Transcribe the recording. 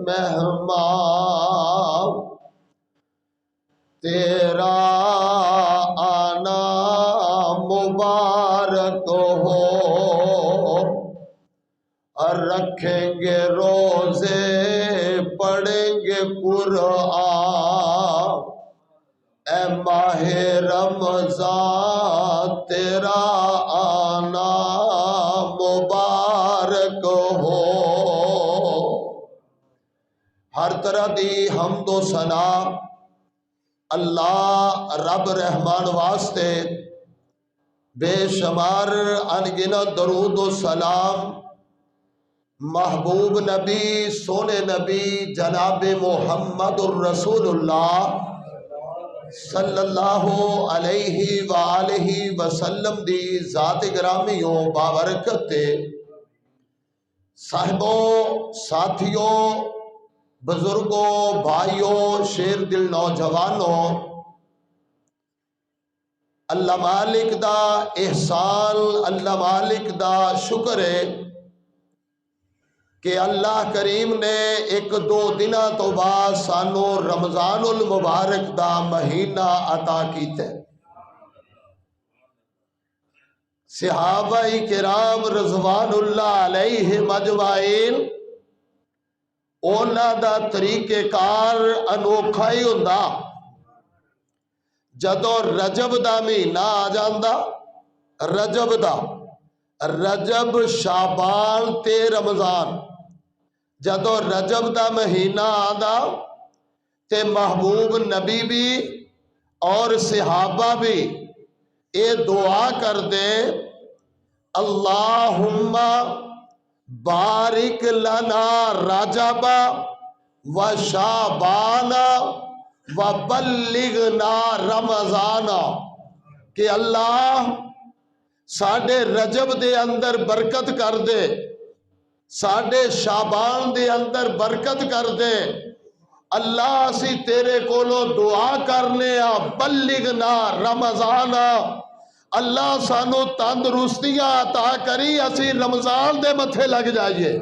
مہمان تیرا آنا مبارک ہو، اور رکھیں گے روزے پڑھیں گے قرآن، اے ماہ رمضان تیرا آنا مبارک ہو۔ ہر طرح دی حمد و ثنا اللہ رب رحمان واسطے، بے شمار انگنت درود و سلام محبوب نبی سونے نبی جناب محمد الرسول اللہ صلی اللہ علیہ وآلہ وسلم دی ذات گرامیوں بابرکت تے، صاحبوں، ساتھیوں، بزرگوں، بھائیوں، شیر دل نوجوانوں، اللہ مالک دا احسان، اللہ مالک دا شکر ہے کہ اللہ کریم نے ایک دو دنہ تو بعد سانو رمضان المبارک دا مہینہ عطا کیتے۔ صحابہ کرام رضوان اللہ علیہ مجمعین اونا دا طریقہ کار انوکھا ہی ہوندا، جدو رجب دا مہینہ آ جاندا، رجب شعبان تے رمضان، جدو رجب دا مہینہ آندا تے محبوب نبی بھی اور صحابہ بھی اے دعا کر دے، اللہم بارک لنا رجب و شعبان و بلغنا رمضان، کہ اللہ ساڑھے رجب دے اندر برکت کر دے، ساڑھے شعبان دے اندر برکت کر دے۔ اللہ اسی تیرے کولو دعا کرنے بلغنا رمضان، اللہ سانو تندرستیاں عطا کری، اسی رمضان دے متھے لگ جائیے۔